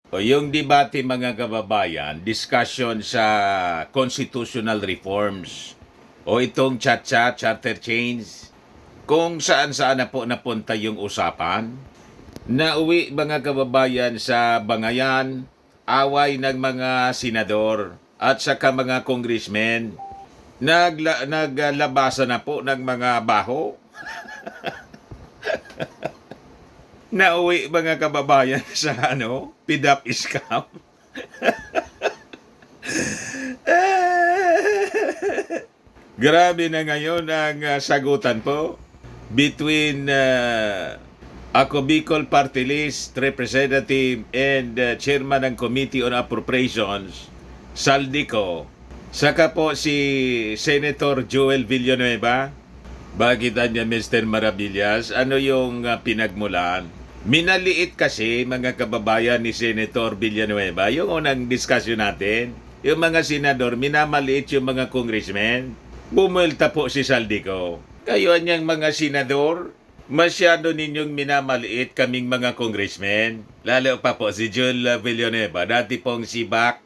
O yung debate mga kababayan, discussion sa constitutional reforms o itong charter change, kung saan-saan na po napunta yung usapan. Nauwi mga kababayan sa bangayan, away ng mga senador at saka mga congressmen. Naglabasan na po ng mga baho. Nauwi mga kababayan sa PDAP scam. Grabe na ngayon ang sagutan po between ako Bicol Party List Representative and Chairman ng Committee on Appropriations, Saldico. Saka po si Senator Joel Villanueva. Bakit niya Mr. Maravillas? Ano yung pinagmulan? Minaliit kasi mga kababayan ni Senator Villanueva yung unang diskusyon natin. Yung mga senador, minamaliit yung mga congressmen. Bumulta po si Saldico. Kayo niyang mga senador, masyado ninyong minamaliit kaming mga congressmen. Lalo pa po si Joel Villanueva, dati pong si BAC,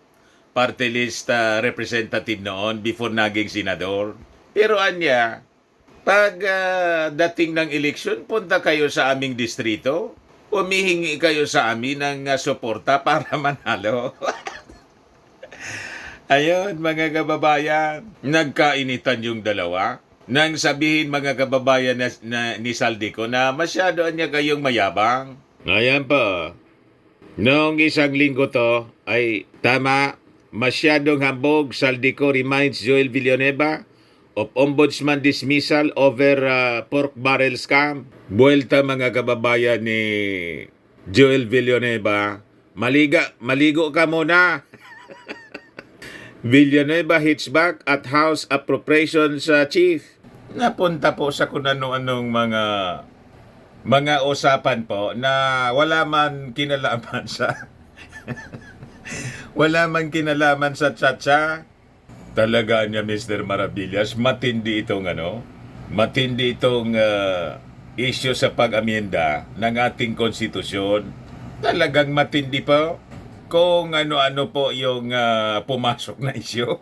party list representative noon before naging senador. Pero anya, pag dating ng eleksyon, punta kayo sa aming distrito, humihingi kayo sa amin ng suporta para manalo. Ayun, mga kababayan, nagkainitan yung dalawa. Nang sabihin mga kababayan ni Saldico na masyado niya kayong mayabang. Ayan pa. Noong isang linggo to ay tama, masyadong hambog. Saldico reminds Joel Villanueva of Ombudsman dismissal over pork barrel scam. Buwelta mga kababayan ni Joel Villanueva, maligo ka muna. Villanueva hits back at House Appropriations Chief. Napunta po sa kung ano-anong mga usapan po na wala man kinalaman sa wala man kinalaman sa tsa-tsa. Talaga niya Mr. Maravillas, matindi itong issue sa pag-amyenda ng ating konstitusyon. Talagang matindi po kung ano-ano po yung pumasok na issue.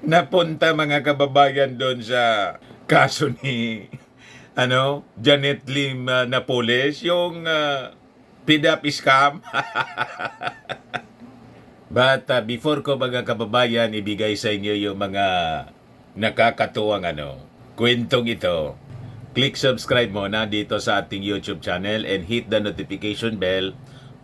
Napunta mga kababayan doon sa kaso ni Janet Lim Napoles, yung PDAP scam. But before ko mga kababayan ibigay sa inyo yung mga nakakatuwang kwentong ito, click subscribe muna dito sa ating YouTube channel and hit the notification bell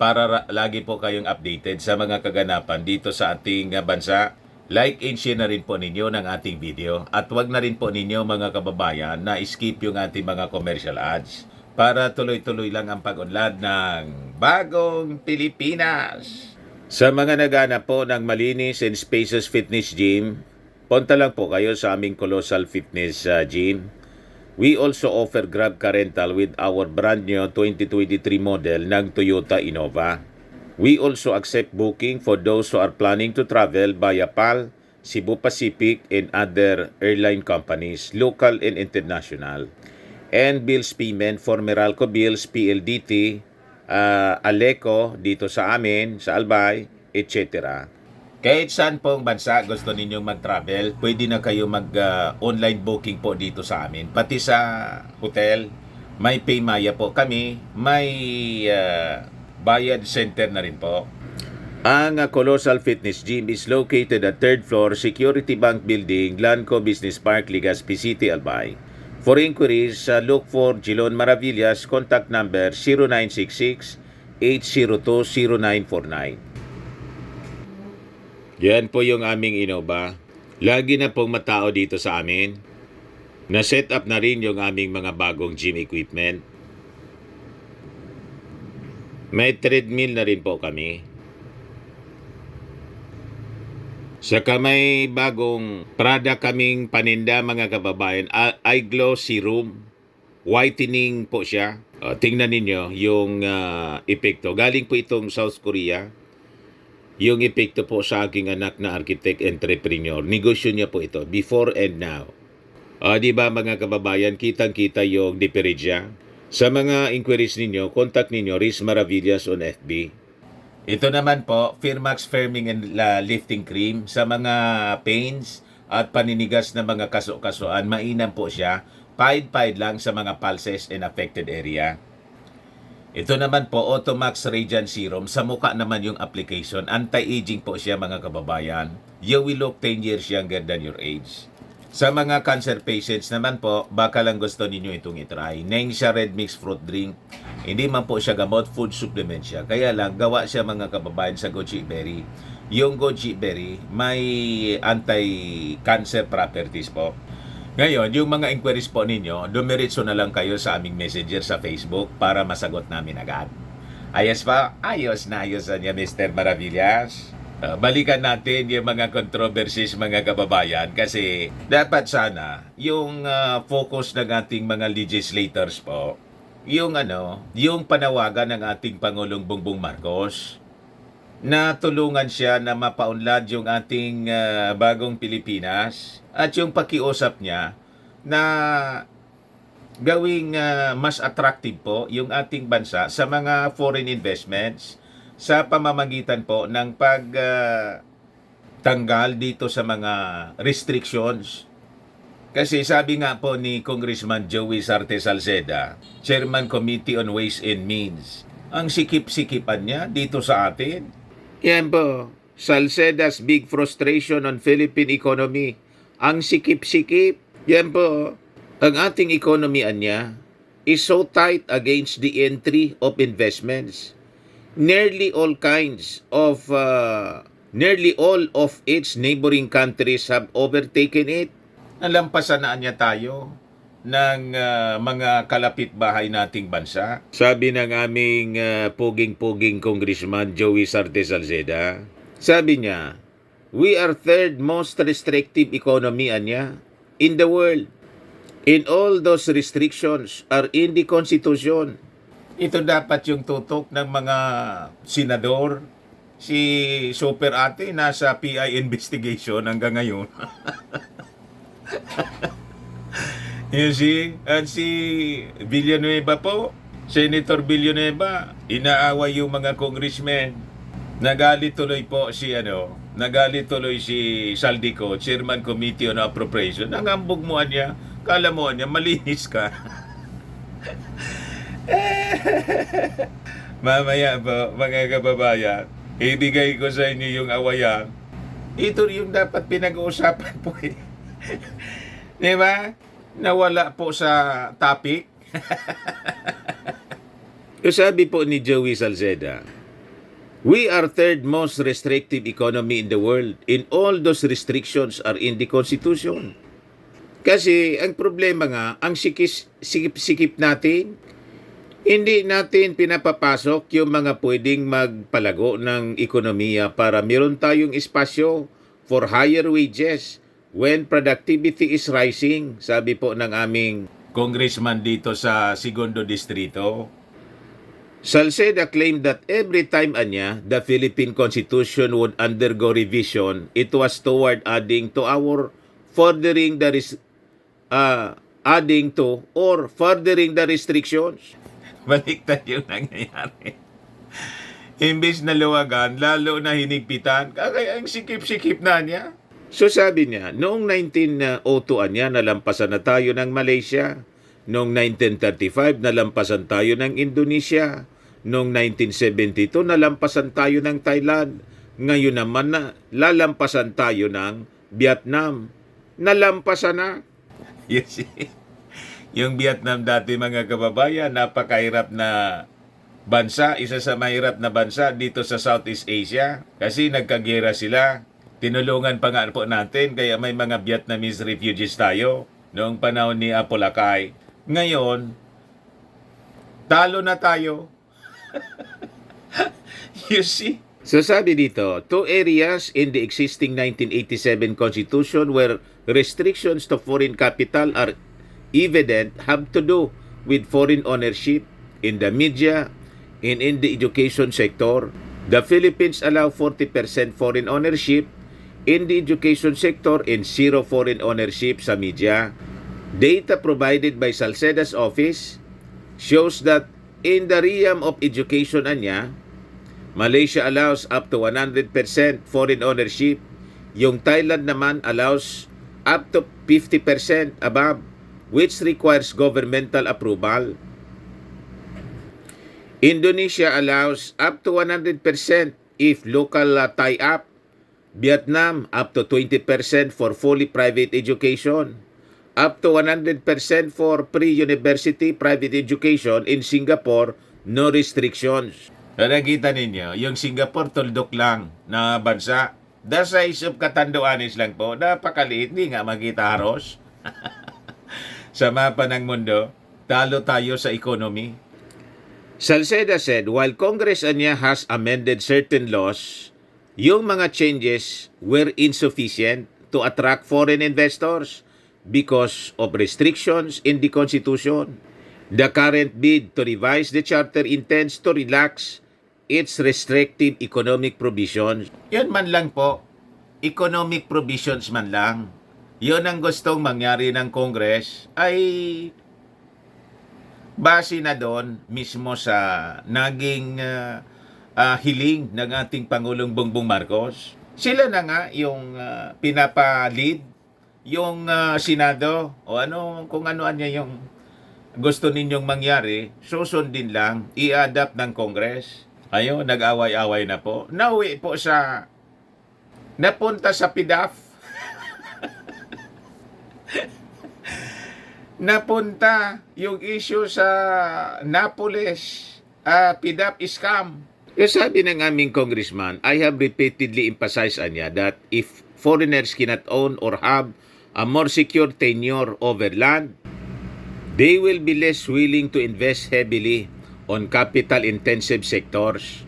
para lagi po kayong updated sa mga kaganapan dito sa ating bansa. Like and share na rin po ninyo ng ating video at wag na rin po ninyo mga kababayan na skip yung ating mga commercial ads para tuloy-tuloy lang ang pag-unlad ng bagong Pilipinas. Sa mga naghanap po ng malinis and spacious fitness gym, punta lang po kayo sa aming Colossal Fitness Gym. We also offer Grab car rental with our brand new 2023 model ng Toyota Innova. We also accept booking for those who are planning to travel via PAL, Cebu Pacific, and other airline companies, local and international. And bills payment for Meralco Bills, PLDT, Aleco, dito sa amin, sa Albay, etc. Kahit saan pong bansa gusto ninyong mag-travel, pwede na kayo mag-online booking po dito sa amin. Pati sa hotel, may Paymaya po kami, may bayad center na rin po. Ang Colossal Fitness Gym is located at 3rd floor Security Bank Building, Lanco Business Park, Legazpi City, Albay. For inquiries, look for Jilon Maravillas, contact number 0966-802-0949. Yan po yung aming Innova. Lagi na pong matao dito sa amin. Na-set up na rin yung aming mga bagong gym equipment. May treadmill na rin po kami. Saka may bagong product kaming paninda mga kababayan, iGlow Serum. Whitening po siya. Tingnan ninyo yung epekto. Galing po itong South Korea. Yung epekto po sa aking anak na architect entrepreneur. Negosyo niya po ito, before and now. Di ba mga kababayan, kitang-kita yung diferensya? Sa mga inquiries ninyo, contact ninyo Riz Maravillas on FB. Ito naman po, Firmax Firming and Lifting Cream. Sa mga pains at paninigas na mga kaso-kasuan, mainam po siya. Paid-paid lang sa mga pulses and affected area. Ito naman po, Automax Radiant Serum. Sa mukha naman yung application. Anti-aging po siya mga kababayan. You will look 10 years younger than your age. Sa mga cancer patients naman po, baka lang gusto ninyo itong itry. Nengxia Red Mix Fruit Drink. Hindi man po siya gamot, food supplement siya. Kaya lang, gawa siya mga kababayan sa goji berry. Yung goji berry, may anti-cancer properties po. Ngayon, yung mga inquiries po ninyo, dumiretso na lang kayo sa aming messenger sa Facebook para masagot namin agad. Ayos pa? Ayos na ayos niya, Mr. Maravillas. Balikan natin yung mga controversies mga kababayan kasi dapat sana yung focus ng ating mga legislators po yung panawagan ng ating Pangulong Bongbong Marcos na tulungan siya na mapaunlad yung ating bagong Pilipinas at yung pakiusap niya na gawing mas attractive po yung ating bansa sa mga foreign investments sa pamamagitan po ng pagtanggal dito sa mga restrictions. Kasi sabi nga po ni Congressman Joey Sarte Salceda, Chairman Committee on Ways and Means, ang sikip-sikipan niya dito sa atin. Yan po, Salceda's big frustration on Philippine economy. Ang sikip-sikip, yan po, ang ating economy niya is so tight against the entry of investments. Nearly all of its neighboring countries have overtaken it. Nalampasan na niya tayo ng mga kalapit-bahay nating bansa. Sabi ng aming puging-puging Congressman Joey Sarte Salceda, sabi niya, we are third most restrictive economy niya in the world. And all those restrictions are in the Constitution. Ito dapat yung tutok ng mga senador. Si Super Ate nasa PI investigation hanggang ngayon. Si Villanueva po, Senator Villanueva, inaaway yung mga congressmen. Nagalit tuloy si Saldico, Chairman Committee on Appropriation. Nangambog mo niya, kala mo niya, malinis ka. Mamaya po, mga kababayan, ibigay ko sa inyo yung awayan. Ito yung dapat pinag-uusapan po eh. Diba? Nawala po sa topic. Sabi po ni Joey Salceda, we are third most restrictive economy in the world. And all those restrictions are in the Constitution. Kasi ang problema nga, ang sikip-sikip natin, hindi natin pinapapasok yung mga pwedeng magpalago ng ekonomiya para meron tayong espasyo for higher wages when productivity is rising. Sabi po ng aming congressman dito sa Segundo Distrito. Salceda claimed that every time the Philippine Constitution would undergo revision, it was toward adding to furthering the restrictions. Baliktad yung nangyayari. Imbis na luwagan, lalo na hinigpitan, kaya ang sikip-sikip na niya. So sabi niya, noong 1902 niya, nalampasan na tayo ng Malaysia. Noong 1935, nalampasan tayo ng Indonesia. Noong 1972, nalampasan tayo ng Thailand. Ngayon naman lalampasan tayo ng Vietnam. Nalampasan na. Yes. Yung Vietnam dati mga kababayan, napakahirap na bansa, isa sa mahirap na bansa dito sa Southeast Asia kasi nagkagera sila. Tinulungan pa nga po natin kaya may mga Vietnamese refugees tayo noong panahon ni Apolacay. Ngayon, talo na tayo. You see? So sabi dito, two areas in the existing 1987 Constitution where restrictions to foreign capital are evident have to do with foreign ownership in the media and in the education sector. The Philippines allow 40% foreign ownership in the education sector and zero foreign ownership sa media. Data provided by Salceda's office shows that in the realm of education anya, Malaysia allows up to 100% foreign ownership. Yung Thailand naman allows up to 50% above, which requires governmental approval. Indonesia allows up to 100% if local tie-up. Vietnam up to 20% for fully private education. Up to 100% for pre-university private education. In Singapore, no restrictions. Nakita ninyo, yung Singapore tuldok lang na bansa. The size of Catanduanes lang po, napakaliit, di nga makita haros. Sa mapa ng mundo, talo tayo sa economy. Salceda said, while Congress anya has amended certain laws, yung mga changes were insufficient to attract foreign investors because of restrictions in the Constitution. The current bid to revise the charter intends to relax its restrictive economic provisions. Yan man lang po, economic provisions man lang. Yun ang gustong mangyari ng Congress ay base na doon mismo sa naging hiling ng ating Pangulong Bongbong Marcos. Sila na nga yung pinapalid yung Senado o ano kung ano niya yung gusto ninyong mangyari, susundin lang, i-adapt ng Congress. Ayun, nag-away-away na po. Nauwi po sa napunta sa PDAF. Napunta yung issue sa Napoles, PDAP scam. Yung sabi ng aming congressman, I have repeatedly emphasized anya that if foreigners cannot own or have a more secure tenure over land, they will be less willing to invest heavily on capital-intensive sectors.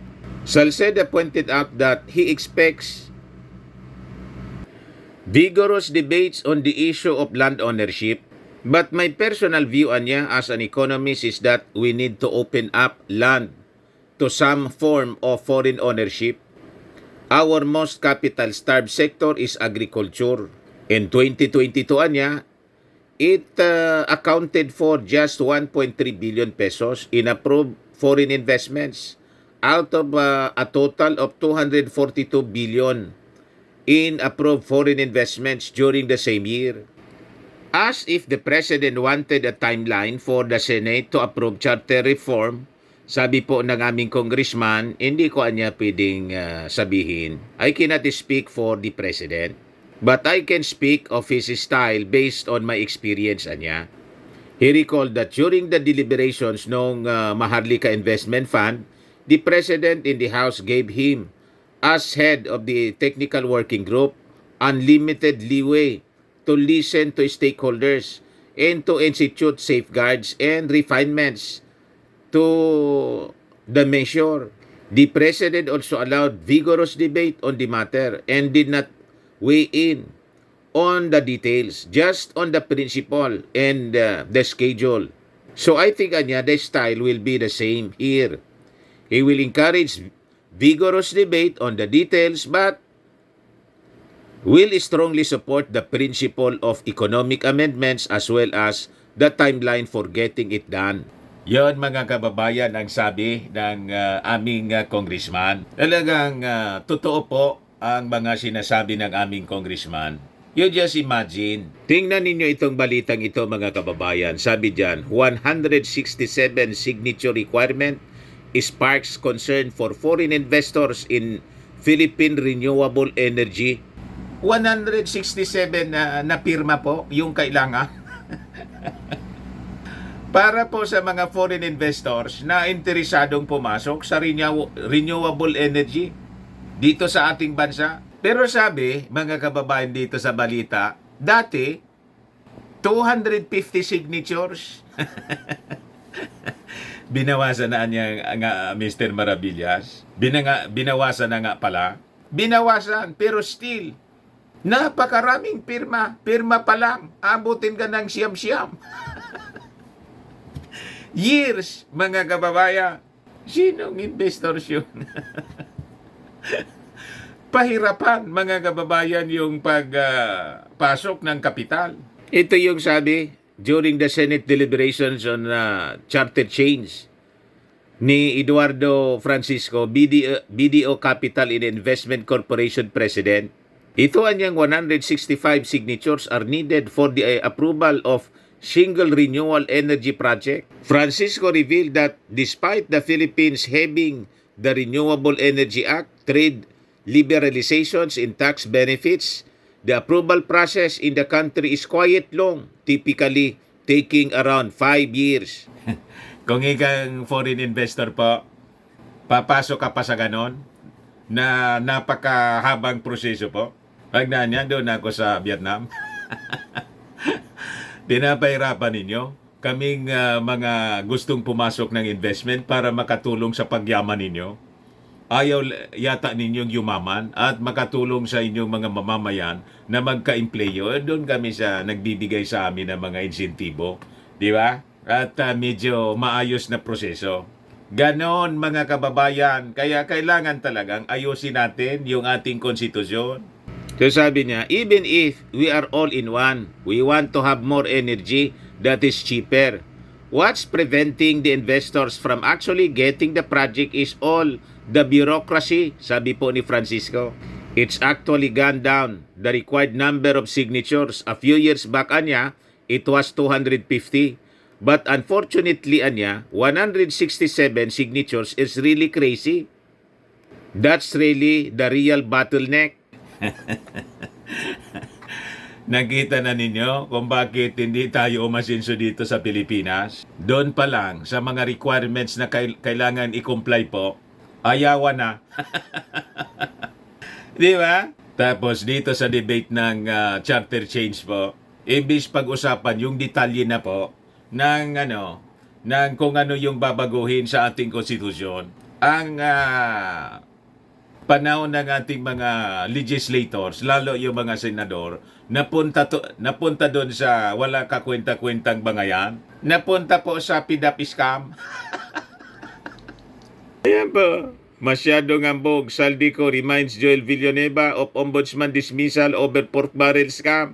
Salceda pointed out that he expects vigorous debates on the issue of land ownership. But my personal view anya as an economist is that we need to open up land to some form of foreign ownership. Our most capital-starved sector is agriculture. In 2022 anya, it accounted for just 1.3 billion pesos in approved foreign investments out of a total of 242 billion in approved foreign investments during the same year. As if the President wanted a timeline for the Senate to approve charter reform, sabi po ng aming congressman, hindi ko anya pwedeng sabihin. I cannot speak for the President, but I can speak of his style based on my experience anya. He recalled that during the deliberations ng Maharlika Investment Fund, the President in the House gave him, as head of the technical working group, unlimited leeway to listen to stakeholders and to institute safeguards and refinements to the measure. The President also allowed vigorous debate on the matter and did not weigh in on the details, just on the principle and the schedule. So I think the style will be the same here. He will encourage vigorous debate on the details but will strongly support the principle of economic amendments as well as the timeline for getting it done. Yon mga kababayan ang sabi ng aming congressman. Talagang totoo po ang mga sinasabi ng aming congressman. You just imagine. Tingnan ninyo itong balitang ito mga kababayan. Sabi diyan, 167 signature requirement sparks concern for foreign investors in Philippine renewable energy. 167 na pirma po yung kailangan para po sa mga foreign investors na interesadong pumasok sa renewable energy dito sa ating bansa. Pero sabi, mga kababayan dito sa balita, dati 250 signatures. Binawasan na niya nga Mr. Maravillas. Binawasan na nga pala. Binawasan pero still napakaraming pirma. Pirma pa lang. Abutin ka ng siyam-siyam. Years, mga kababayan. Sinong investors yun? Pahirapan, mga kababayan, yung pagpasok ng kapital. Ito yung sabi during the Senate deliberations on charter change ni Eduardo Francisco, BDO Capital and Investment Corporation President. Ito anyang 165 signatures are needed for the approval of single renewable energy project. Francisco revealed that despite the Philippines having the Renewable Energy Act, trade liberalizations in tax benefits, the approval process in the country is quite long, typically taking around 5 years. Kung ikang foreign investor po, papasok ka pa sa ganon na napakahabang proseso po. Pag nanyan, doon ako sa Vietnam. Pinapahirapan ninyo kaming mga gustong pumasok ng investment para makatulong sa pagyaman ninyo. Ayaw yata ninyong yumaman at makatulong sa inyong mga mamamayan na magka-empleyo. Doon kami sa nagbibigay sa amin ng mga insentibo. Di ba? At medyo maayos na proseso. Ganon mga kababayan. Kaya kailangan talagang ayusin natin yung ating konstitusyon. So sabi niya, even if we are all in one, we want to have more energy that is cheaper. What's preventing the investors from actually getting the project is all the bureaucracy, sabi po ni Francisco. It's actually gone down. The required number of signatures a few years back, anya, it was 250. But unfortunately, anya, 167 signatures is really crazy. That's really the real bottleneck. Nakita na ninyo kung bakit hindi tayo umasinso dito sa Pilipinas? Doon pa lang sa mga requirements na kailangan i-comply po, ayawan na. Di ba? Tapos dito sa debate ng charter change po, imbis pag-usapan yung detalye na po ng ng kung ano yung babaguhin sa ating konstitusyon, ang panahon ng ating mga legislators, lalo yung mga senador, napunta doon sa wala kakwenta-kwentang bangayan. Napunta po sa PDAP scam. Ayan po. Masyadong ambog. Saldico reminds Joel Villanueva of Ombudsman dismissal over pork barrel scam.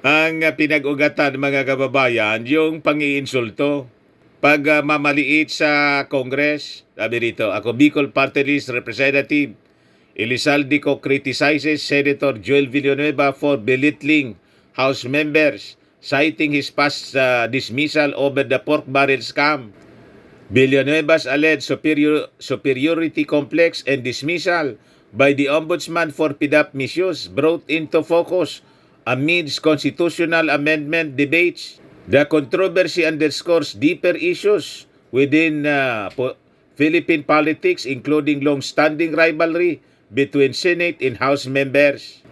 Ang pinag-ugatan mga kababayan, yung pang-iinsulto. Pag mamaliit sa Congress, sabi rito, ako Bicol Party List Representative Elizalde criticizes Senator Joel Villanueva for belittling House members, citing his past dismissal over the pork barrel scam. Villanueva's alleged superiority complex and dismissal by the Ombudsman for PDAP misuse brought into focus amidst constitutional amendment debates. The controversy underscores deeper issues within Philippine politics, including long-standing rivalry between Senate and House members.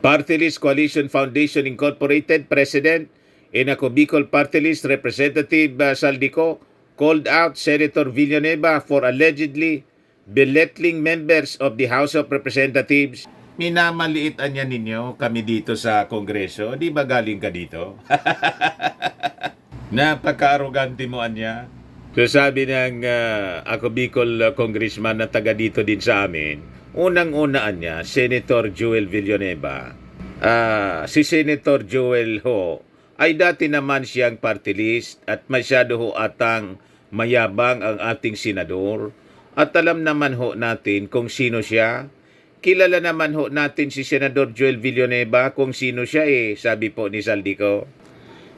Party List Coalition Foundation Incorporated President and ako Bicol Party List Representative Saldico called out Senator Villanueva for allegedly belittling members of the House of Representatives. Minamaliitan niya ninyo kami dito sa Kongreso. Di ba galing ka dito? Napaka-arrogante mo anya. So sabi ng ako Bicol Congressman na taga dito din sa amin, unang-unaan niya, Senator Joel Villanueva. Si Senator Joel ho, ay dati naman siyang party list at masyado ho atang mayabang ang ating senador. At alam naman ho natin kung sino siya. Kilala naman ho natin si Senador Joel Villanueva kung sino siya sabi po ni Saldico.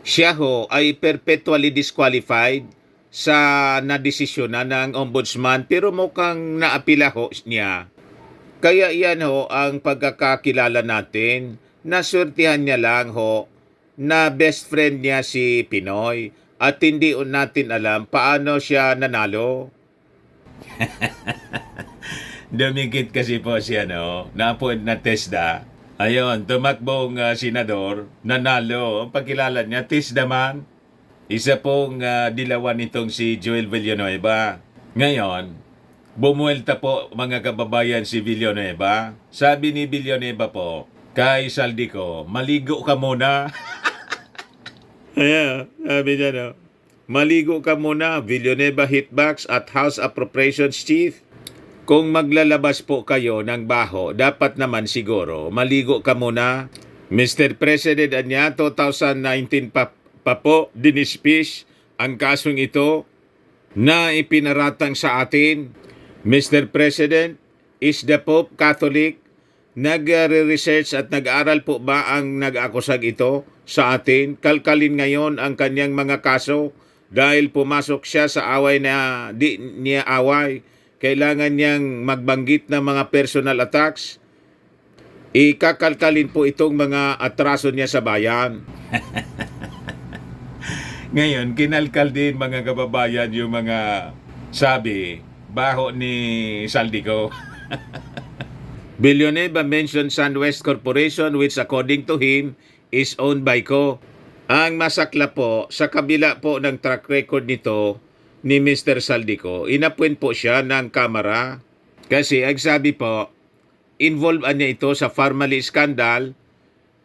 Siya ho ay perpetually disqualified sa nadesisyonan ng ombudsman pero mukhang naapila ho niya. Kaya iyan ho ang pagkakakilala natin. Nasurtihan niya lang ho na best friend niya si Pinoy at hindi natin alam paano siya nanalo. Dumikit kasi po siya na-appoint na TESDA. Ayun, tumakbong senador, nanalo. Ang pagkilala niya, TESDA man. Isa pong dilawan nitong si Joel Villanueva. Ngayon, bumuelta po mga kababayan si Villanueva. Sabi ni Villanueva po, kay Saldico, maligo ka muna. Ayan, sabi niya maligo ka muna, Villanueva hitbacks at House Appropriations Chief. Kung maglalabas po kayo ng baho, dapat naman siguro maligo ka muna. Mr. President, anya 2019 pa po dinispis ang kasong ito na ipinaratang sa atin. Mr. President, is the Pope Catholic? Nag-research at nag-aral po ba ang nag-akusag ito sa atin? Kalkalin ngayon ang kanyang mga kaso dahil pumasok siya sa away na di niya away. Kailangan niyang magbanggit ng mga personal attacks. Ikakalkalin po itong mga atraso niya sa bayan. Ngayon, kinalkal din mga kababayan yung mga sabi, baho ni Saldico. Villanueva mentioned SunWest Corporation which according to him is owned by Co. Ang masakla po, sa kabila po ng track record nito ni Mr. Saldico, inappoint po siya ng Kamara kasi ang sabi po, involved niya ito sa Farmally scandal,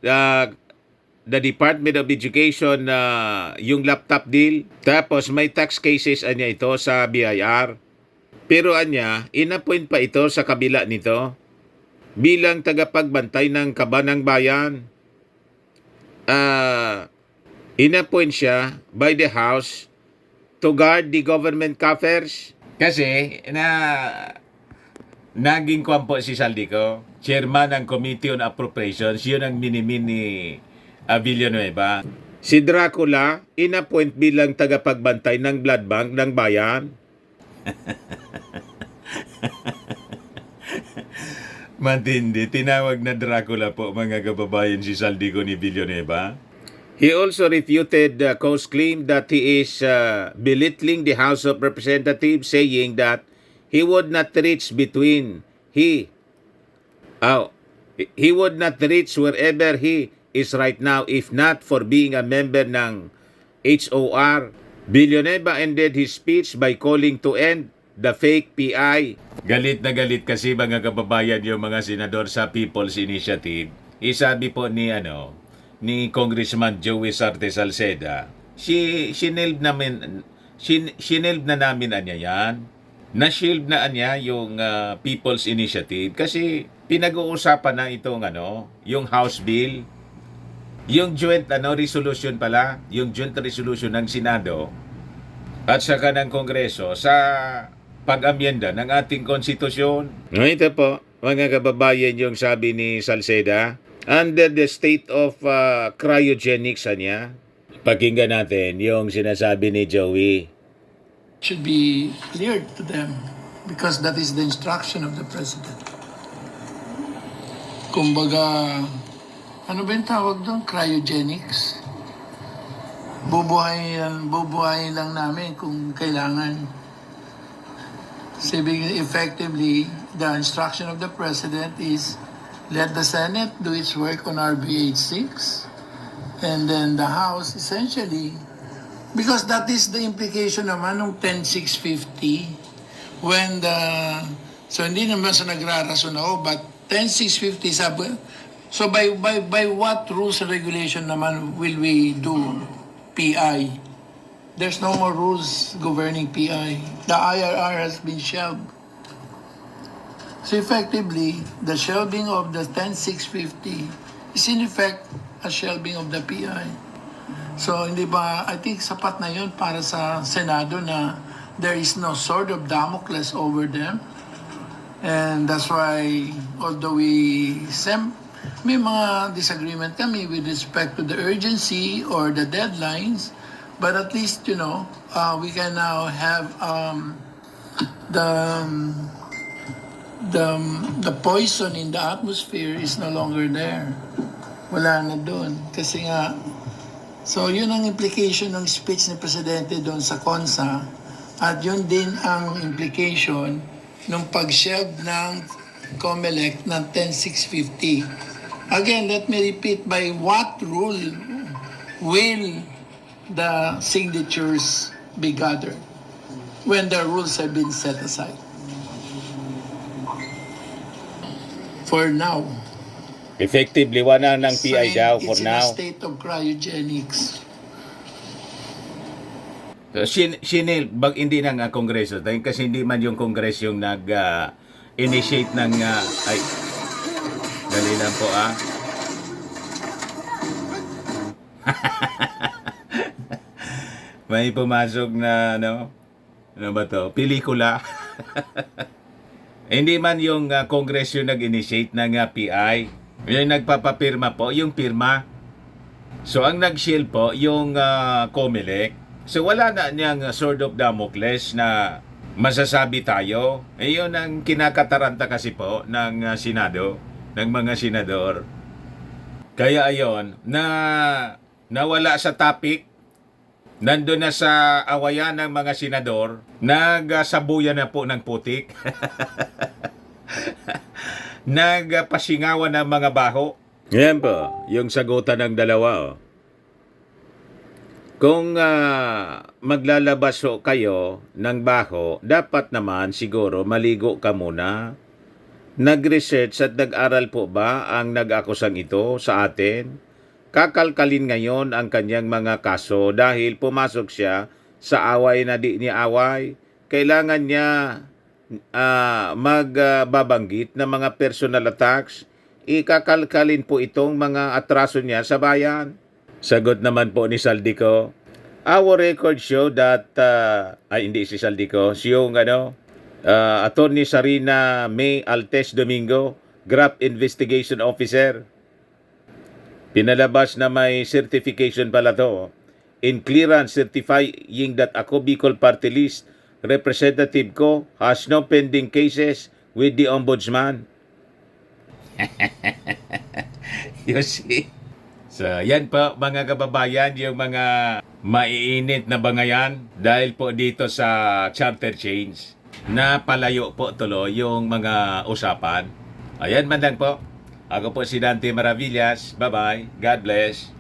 the Department of Education, yung laptop deal, tapos may tax cases niya ito sa BIR. Pero anya, inappoint pa ito sa kabila nito bilang tagapagbantay ng kabanang bayan. Inappoint siya by the House to guard the government coffers. Kasi naging kwampo si Saldico, chairman ng Committee on Appropriations, yun ang minimin ni Villanueva. Si Dracula, inappoint bilang tagapagbantay ng blood bank ng bayan. Matindi, tinawag na Dracula po mga kababayan si Saldico ni Villanueva. He also refuted Co's claim that he is belittling the House of Representatives, saying that he would not reach wherever he is right now if not for being a member ng HOR. Villanueva ended his speech by calling to end the fake PI. Galit na galit kasi mga kababayan yung mga senador sa People's Initiative. Isabi po ni Congressman Joey Sarte Salceda, sinilb na namin anya yan. Na-shield na anya yung People's Initiative kasi pinag-uusapan na itong yung House Bill, yung joint resolution pala, yung joint resolution ng Senado at saka ng Kongreso sa pag-amyenda ng ating konstitusyon. Ito po, mga kababayan, yung sabi ni Salceda, under the state of cryogenics niya. Pakinggan natin yung sinasabi ni Joey. Should be cleared to them because that is the instruction of the President. Kumbaga, ano ba yung tawag doon? Cryogenics? Bubuhayin lang namin kung kailangan. Effectively, the instruction of the President is let the Senate do its work on RB 86 and then the House essentially, because that is the implication naman ng 10650 when so hindi naman sa nagrarason ako, but 10650 sabi, so by what rules and regulation naman will we do PI? There's no more rules governing PI. The IRR has been shelved. So effectively, the shelving of the 10650 is in effect a shelving of the PI. So hindi ba, I think sapat na yun para sa Senado na there is no sword of Damocles over them. And that's why, although may mga disagreement kami with respect to the urgency or the deadlines, but at least, we can now have the poison in the atmosphere is no longer there. Wala na doon. Kasi nga, so yun ang implication ng speech ni Presidente doon sa CONSA at yun din ang implication ng pag-shelve ng COMELEC ng 10650. Again, let me repeat, by what rule will the signatures be gathered when the rules have been set aside? For now. Effectively, wala ng PI daw for now. It's in a state of cryogenics. Hindi na nga Kongreso. Kasi hindi man yung Kongreso yung nag-initiate ng... dali lang po May pumasok na, ano ba to? Pelikula. Hindi man yung Congress yung nag-initiate ng PI. Yung nagpapapirma po, yung pirma. So, ang nag-shield po, yung COMELEC. So, wala na niyang sword of Damocles na masasabi tayo. Yun ang kinakataranta kasi po ng Senado, ng mga senador. Kaya ayon, nawala sa topic, nandun na sa awayan ng mga senador, nagsabuyan na po ng putik. Nagpasingawan ng mga baho. Yan po, yung sagutan ng dalawa. Kung maglalabas kayo ng baho, dapat naman siguro maligo ka muna. Nag-research at nag-aral po ba ang nag-akusang ito sa atin? Kakalkalin ngayon ang kanyang mga kaso dahil pumasok siya sa away na di ni away. Kailangan niya magbabanggit ng mga personal attacks. Ikakalkalin po itong mga atraso niya sa bayan. Sagot naman po ni Saldico, our records show that, hindi si Saldico, yung Attorney Sarina May Altes Domingo, Graft Investigation Officer. Pinalabas na may certification pala to. In clearance certifying that ako Bicol Party List representative ko has no pending cases with the Ombudsman. You see? So, yan po mga kababayan, yung mga maiinit na bangayan dahil po dito sa charter change na palayo po tuloy yung mga usapan. Ayan man lang po. Ako po si Dante Maravillas. Bye-bye. God bless.